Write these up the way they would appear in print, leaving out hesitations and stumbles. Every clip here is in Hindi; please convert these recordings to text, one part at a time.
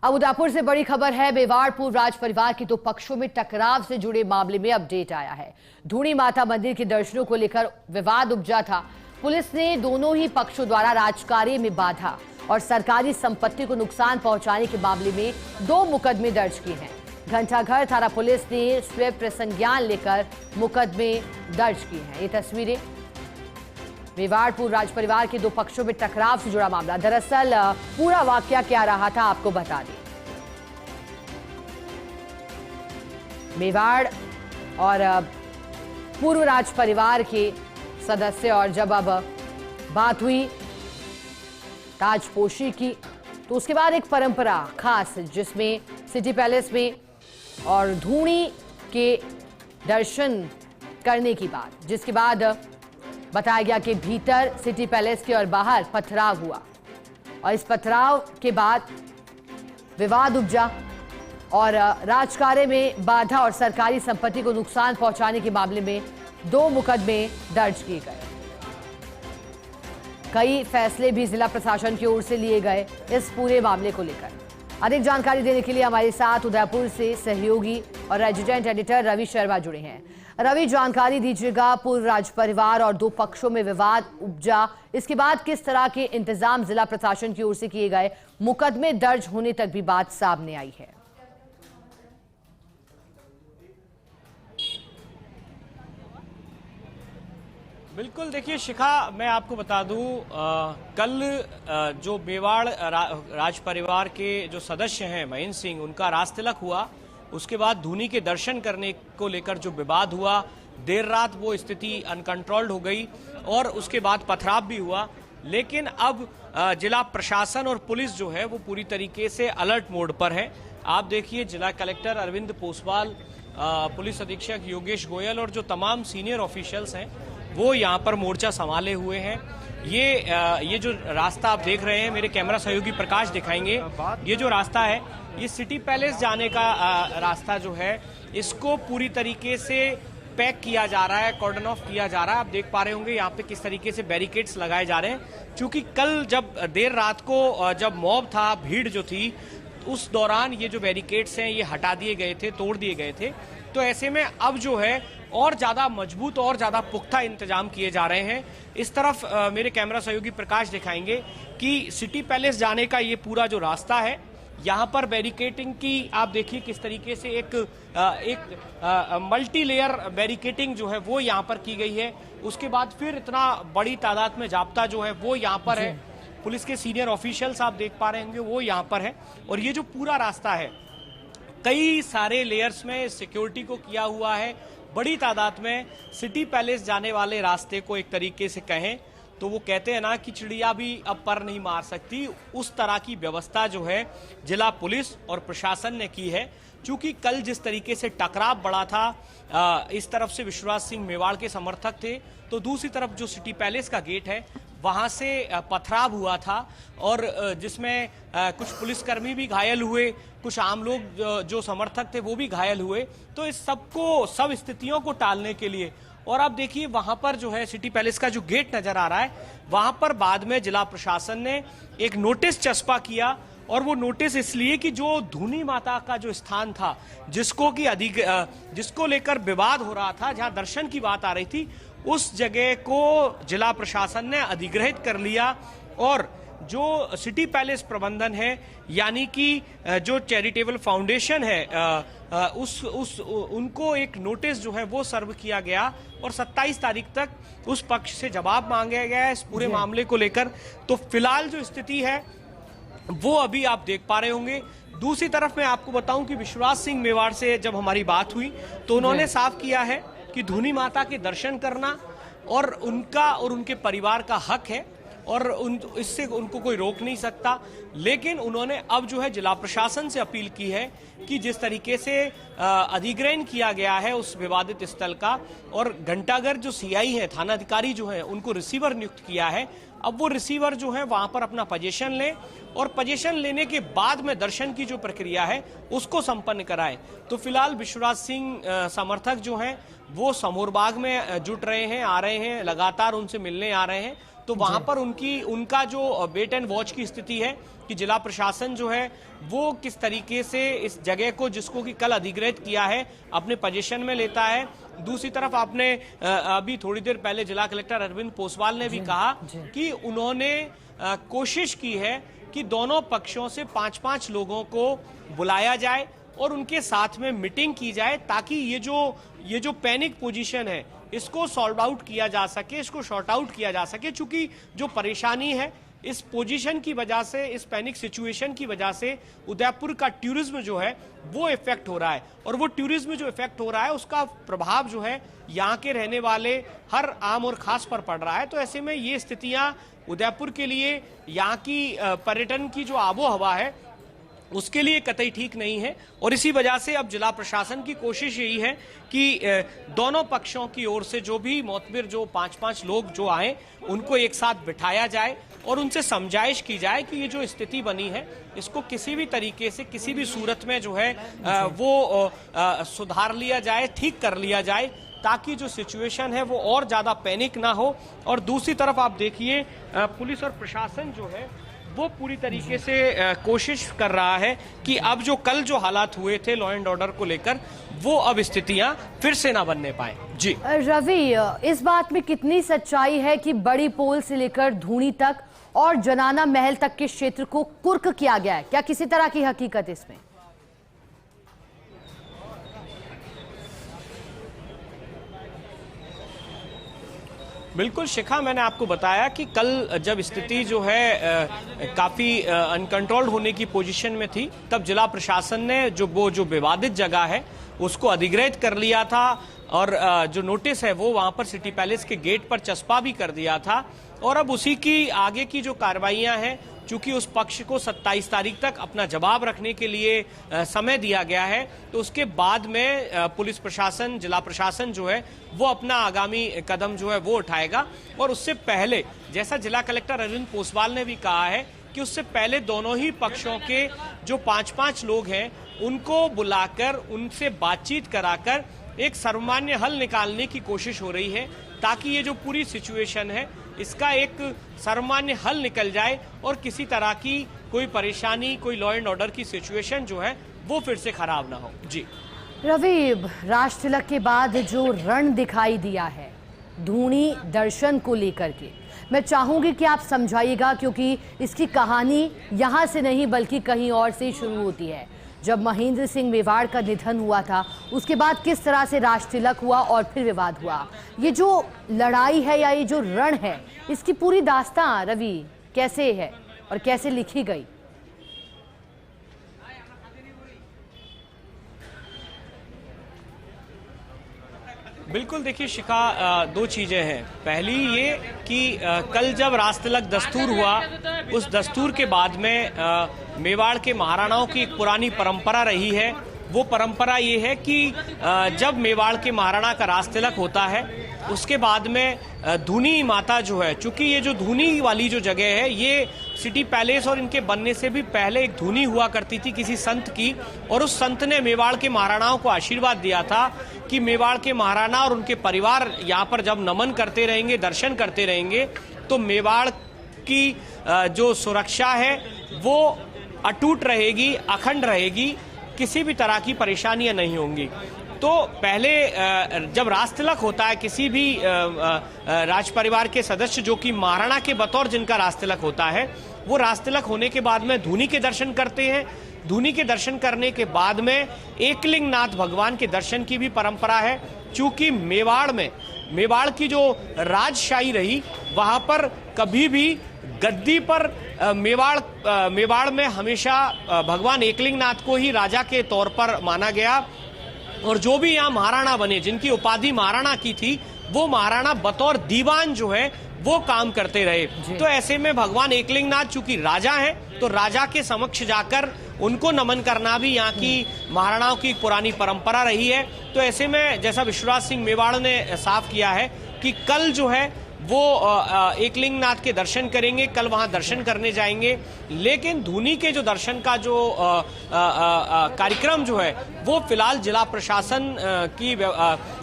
अब उदयपुर से बड़ी खबर है। मेवाड़ पूर्व राज परिवार के दो पक्षों में टकराव से जुड़े मामले में अपडेट आया है। धूनी माता मंदिर के दर्शनों को लेकर विवाद उपजा था। पुलिस ने दोनों ही पक्षों द्वारा राजकार्य में बाधा और सरकारी संपत्ति को नुकसान पहुंचाने के मामले में 2 मुकदमे दर्ज किए हैं। घंटाघर थाना पुलिस ने स्वीप संज्ञान लेकर मुकदमे दर्ज किए हैं। ये तस्वीरें मेवाड़ पूर्व राज परिवार के 2 पक्षों में टकराव से जुड़ा मामला। दरअसल पूरा वाकया क्या रहा था आपको बता दें। मेवाड़ और पूर्व राज परिवार के सदस्य और जब अब बात हुई ताजपोशी की, तो उसके बाद एक परंपरा खास जिसमें सिटी पैलेस में और धूनी के दर्शन करने की बात, जिसके बाद बताया गया कि भीतर सिटी पैलेस के और बाहर पथराव हुआ और इस पथराव के बाद विवाद उपजा और राजकार्य में बाधा और सरकारी संपत्ति को नुकसान पहुंचाने के मामले में 2 मुकदमे दर्ज किए गए। कई फैसले भी जिला प्रशासन की ओर से लिए गए इस पूरे मामले को लेकर। अधिक जानकारी देने के लिए हमारे साथ उदयपुर से सहयोगी और रेजिडेंट एडिटर रवि शर्मा जुड़े हैं। रवि, जानकारी दीजिएगा। पूर्व राज परिवार और 2 पक्षों में विवाद उपजा, इसके बाद किस तरह के इंतजाम जिला प्रशासन की ओर से किए गए, मुकदमे दर्ज होने तक भी बात सामने आई है। बिल्कुल, देखिए शिखा, मैं आपको बता दूं, कल जो मेवाड़ राज परिवार के जो सदस्य हैं महेंद्र सिंह, उनका राज तिलक हुआ। उसके बाद धूनी के दर्शन करने को लेकर जो विवाद हुआ, देर रात वो स्थिति अनकंट्रोल्ड हो गई और उसके बाद पथराव भी हुआ। लेकिन अब जिला प्रशासन और पुलिस जो है वो पूरी तरीके से अलर्ट मोड पर है। आप देखिए, जिला कलेक्टर अरविंद पोसवाल, पुलिस अधीक्षक योगेश गोयल और जो तमाम सीनियर ऑफिशियल्स हैं वो यहाँ पर मोर्चा संभाले हुए हैं। ये जो रास्ता आप देख रहे हैं, मेरे कैमरा सहयोगी प्रकाश दिखाएंगे। ये जो रास्ता है, ये सिटी पैलेस जाने का रास्ता जो है, इसको पूरी तरीके से पैक किया जा रहा है, कॉर्डन ऑफ किया जा रहा है। आप देख पा रहे होंगे यहाँ पे किस तरीके से बैरिकेड्स लगाए जा रहे हैं, क्योंकि कल जब देर रात को जब मॉब था, भीड़ जो थी, उस दौरान ये जो बैरिकेड्स हैं ये हटा दिए गए थे, तोड़ दिए गए थे। तो ऐसे में अब जो है और ज्यादा मजबूत और ज्यादा पुख्ता इंतजाम किए जा रहे हैं। इस तरफ मेरे कैमरा सहयोगी प्रकाश दिखाएंगे कि सिटी पैलेस जाने का ये पूरा जो रास्ता है, यहाँ पर बैरिकेटिंग की आप देखिए किस तरीके से एक मल्टी लेयर बैरिकेटिंग जो है वो यहाँ पर की गई है। उसके बाद फिर इतना बड़ी तादाद में जाब्ता जो है वो यहाँ पर है। पुलिस के सीनियर ऑफिशियल्स आप देख पा रहे होंगे वो यहाँ पर है। और ये जो पूरा रास्ता है, कई सारे लेयर्स में सिक्योरिटी को किया हुआ है। बड़ी तादाद में सिटी पैलेस जाने वाले रास्ते को एक तरीके से कहें तो वो कहते हैं ना कि चिड़िया भी अब पर नहीं मार सकती, उस तरह की व्यवस्था जो है जिला पुलिस और प्रशासन ने की है। क्योंकि कल जिस तरीके से टकराव बढ़ा था, इस तरफ से विश्वराज सिंह मेवाड़ के समर्थक थे, तो दूसरी तरफ जो सिटी पैलेस का गेट है वहां से पथराव हुआ था और जिसमें कुछ पुलिसकर्मी भी घायल हुए, कुछ आम लोग जो समर्थक थे वो भी घायल हुए। तो इस सब स्थितियों को टालने के लिए, और आप देखिए वहां पर जो है सिटी पैलेस का जो गेट नजर आ रहा है, वहां पर बाद में जिला प्रशासन ने एक नोटिस चस्पा किया। और वो नोटिस इसलिए कि जो धूनी माता का जो स्थान था, जिसको लेकर विवाद हो रहा था, जहां दर्शन की बात आ रही थी, उस जगह को जिला प्रशासन ने अधिग्रहित कर लिया। और जो सिटी पैलेस प्रबंधन है, यानी कि जो चैरिटेबल फाउंडेशन है, उनको एक नोटिस जो है वो सर्व किया गया और 27 तारीख तक उस पक्ष से जवाब मांगा गया है इस पूरे मामले को लेकर। तो फिलहाल जो स्थिति है वो अभी आप देख पा रहे होंगे। दूसरी तरफ मैं आपको बताऊं कि विश्वराज सिंह मेवाड़ से जब हमारी बात हुई तो उन्होंने साफ किया है कि धूनी माता के दर्शन करना और उनका और उनके परिवार का हक है और इससे उनको कोई रोक नहीं सकता। लेकिन उन्होंने अब जो है जिला प्रशासन से अपील की है कि जिस तरीके से अधिग्रहण किया गया है उस विवादित स्थल का, और घंटाघर जो सीआई है, थानाधिकारी जो है, उनको रिसीवर नियुक्त किया है। अब वो रिसीवर जो है वहां पर अपना पोजीशन लें और पोजीशन लेने के बाद में दर्शन की जो प्रक्रिया है उसको संपन्न कराएं। तो फिलहाल विश्वराज सिंह समर्थक जो हैं वो समूर बाग में जुट रहे हैं, आ रहे हैं, लगातार उनसे मिलने आ रहे हैं। तो वहां पर उनका जो वेट एंड वॉच की स्थिति है कि जिला प्रशासन जो है वो किस तरीके से इस जगह को, जिसको कि कल अधिग्रहित किया है, अपने पोजीशन में लेता है। दूसरी तरफ आपने अभी थोड़ी देर पहले जिला कलेक्टर अरविंद पोसवाल ने भी कहा कि उन्होंने कोशिश की है कि दोनों पक्षों से 5-5 लोगों को बुलाया जाए और उनके साथ में मीटिंग की जाए, ताकि ये जो पैनिक पोजीशन है इसको सॉल्व आउट किया जा सके, इसको शॉर्ट आउट किया जा सके। चूंकि जो परेशानी है इस पोजीशन की वजह से, इस पैनिक सिचुएशन की वजह से उदयपुर का टूरिज्म जो है वो इफेक्ट हो रहा है, और वो टूरिज्म जो इफेक्ट हो रहा है उसका प्रभाव जो है यहाँ के रहने वाले हर आम और खास पर पड़ रहा है। तो ऐसे में ये स्थितियां उदयपुर के लिए, यहाँ की पर्यटन की जो आबो हवा है उसके लिए कतई ठीक नहीं है। और इसी वजह से अब जिला प्रशासन की कोशिश यही है कि दोनों पक्षों की ओर से जो भी मोतबिर, जो 5-5 लोग जो आए, उनको एक साथ बिठाया जाए और उनसे समझाइश की जाए कि ये जो स्थिति बनी है इसको किसी भी तरीके से, किसी भी सूरत में जो है वो सुधार लिया जाए, ठीक कर लिया जाए, ताकि जो सिचुएशन है वो और ज्यादा पैनिक ना हो। और दूसरी तरफ आप देखिए पुलिस और प्रशासन जो है वो पूरी तरीके से कोशिश कर रहा है कि अब जो कल जो हालात हुए थे लॉ एंड ऑर्डर को लेकर, वो अब स्थितियां फिर से ना बनने पाए। जी रवि, इस बात में कितनी सच्चाई है कि बड़ी पोल से लेकर धूनी तक और जनाना महल तक के क्षेत्र को कुर्क किया गया है? क्या किसी तरह की हकीकत इसमें? बिल्कुल शिखा, मैंने आपको बताया कि कल जब स्थिति जो है काफी अनकंट्रोल्ड होने की पोजीशन में थी, तब जिला प्रशासन ने जो विवादित जगह है उसको अधिग्रहित कर लिया था, और जो नोटिस है वो वहां पर सिटी पैलेस के गेट पर चस्पा भी कर दिया था। और अब उसी की आगे की जो कार्रवाइयां हैं, चूंकि उस पक्ष को 27 तारीख तक अपना जवाब रखने के लिए समय दिया गया है, तो उसके बाद में पुलिस प्रशासन, जिला प्रशासन जो है वो अपना आगामी कदम जो है वो उठाएगा। और उससे पहले, जैसा जिला कलेक्टर अरविंद पोसवाल ने भी कहा है, कि उससे पहले दोनों ही पक्षों के जो 5-5 लोग हैं उनको बुलाकर, उनसे बातचीत कराकर एक सर्वमान्य हल निकालने की कोशिश हो रही है, ताकि ये जो पूरी सिचुएशन है इसका एक सर्वमान्य हल निकल जाए और किसी तरह की कोई परेशानी, कोई लॉ एंड ऑर्डर की सिचुएशन जो है वो फिर से खराब ना हो। जी रवि, राज तिलक के बाद जो रण दिखाई दिया है धूनी दर्शन को लेकर के, मैं चाहूंगी कि आप समझाइएगा, क्योंकि इसकी कहानी यहाँ से नहीं बल्कि कहीं और से ही शुरू होती है। जब महेंद्र सिंह मेवाड़ का निधन हुआ था, उसके बाद किस तरह से राज तिलक हुआ और फिर विवाद हुआ। ये जो लड़ाई है या ये जो रण है, इसकी पूरी दास्तां रवि कैसे है और कैसे लिखी गई? बिल्कुल, देखिए शिखा, दो चीजें हैं। पहली ये कि कल जब राज तिलक दस्तूर हुआ, उस दस्तूर के बाद में मेवाड़ के महाराणाओं की एक पुरानी परंपरा रही है। वो परंपरा ये है कि जब मेवाड़ के महाराणा का राज तिलक होता है, उसके बाद में धूनी माता जो है, चूंकि ये जो धूनी वाली जो जगह है ये सिटी पैलेस और इनके बनने से भी पहले एक धूनी हुआ करती थी किसी संत की, और उस संत ने मेवाड़ के महाराणाओं को आशीर्वाद दिया था कि मेवाड़ के महाराणा और उनके परिवार यहाँ पर जब नमन करते रहेंगे, दर्शन करते रहेंगे, तो मेवाड़ की जो सुरक्षा है वो अटूट रहेगी, अखंड रहेगी, किसी भी तरह की परेशानियां नहीं होंगी। तो पहले जब राज तिलक होता है किसी भी राज परिवार के सदस्य, जो कि महाराणा के बतौर जिनका राज तिलक होता है, वो राज तिलक होने के बाद में धूनी के दर्शन करते हैं। धूनी के दर्शन करने के बाद में एकलिंग नाथ भगवान के दर्शन की भी परंपरा है। चूंकि मेवाड़ की जो राजशाही रही, वहां पर कभी भी गद्दी पर मेवाड़ में हमेशा भगवान एकलिंग नाथ को ही राजा के तौर पर माना गया, और जो भी यहाँ महाराणा बने, जिनकी उपाधि महाराणा की थी, वो महाराणा बतौर दीवान जो है वो काम करते रहे। तो ऐसे में भगवान एकलिंग नाथ चूंकि राजा हैं, तो राजा के समक्ष जाकर उनको नमन करना भी यहाँ की महाराणाओं की पुरानी परंपरा रही है। तो ऐसे में जैसा विश्वराज सिंह मेवाड़ ने साफ किया है कि कल जो है वो एकलिंग नाथ के दर्शन करेंगे, कल वहां दर्शन करने जाएंगे। लेकिन धूनी के जो दर्शन का जो कार्यक्रम जो है वो फिलहाल जिला प्रशासन की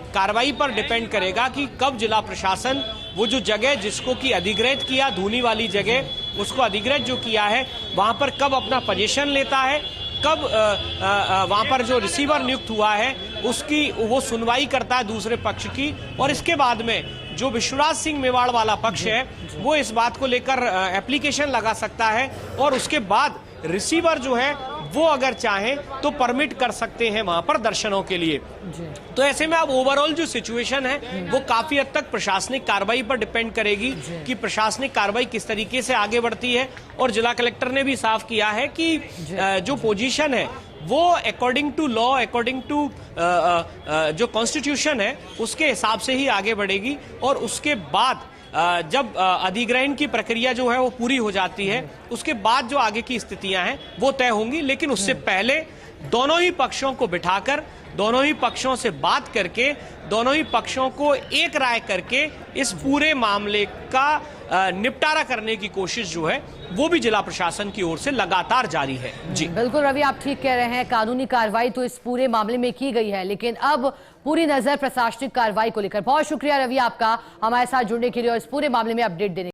कार्रवाई पर डिपेंड करेगा कि कब जिला प्रशासन वो जो जगह जिसको कि अधिग्रहित किया, धूनी वाली जगह, उसको अधिग्रहित जो किया है, वहां पर कब अपना पोजीशन लेता है, कब वहां पर जो रिसीवर नियुक्त हुआ है उसकी वो सुनवाई करता है दूसरे पक्ष की, और इसके बाद में जो विश्वराज सिंह मेवाड़ वाला पक्ष है वो इस बात को लेकर एप्लीकेशन लगा सकता है, और उसके बाद रिसीवर जो है वो अगर चाहे तो परमिट कर सकते हैं वहां पर दर्शनों के लिए। तो ऐसे में अब ओवरऑल जो सिचुएशन है वो काफी हद तक प्रशासनिक कार्रवाई पर डिपेंड करेगी कि प्रशासनिक कार्रवाई किस तरीके से आगे बढ़ती है। और जिला कलेक्टर ने भी साफ किया है कि जो पोजीशन है वो according to law, according to जो कॉन्स्टिट्यूशन है उसके हिसाब से ही आगे बढ़ेगी, और उसके बाद जब अधिग्रहण की प्रक्रिया जो है वो पूरी हो जाती है उसके बाद जो आगे की स्थितियां हैं वो तय होंगी। लेकिन उससे पहले दोनों ही पक्षों को बिठाकर, दोनों ही पक्षों से बात करके, दोनों ही पक्षों को एक राय करके इस पूरे मामले का निपटारा करने की कोशिश जो है वो भी जिला प्रशासन की ओर से लगातार जारी है। जी बिल्कुल रवि, आप ठीक कह रहे हैं, कानूनी कार्रवाई तो इस पूरे मामले में की गई है, लेकिन अब पूरी नजर प्रशासनिक कार्रवाई को लेकर। बहुत शुक्रिया रवि आपका हमारे साथ जुड़ने के लिए और इस पूरे मामले में अपडेट देने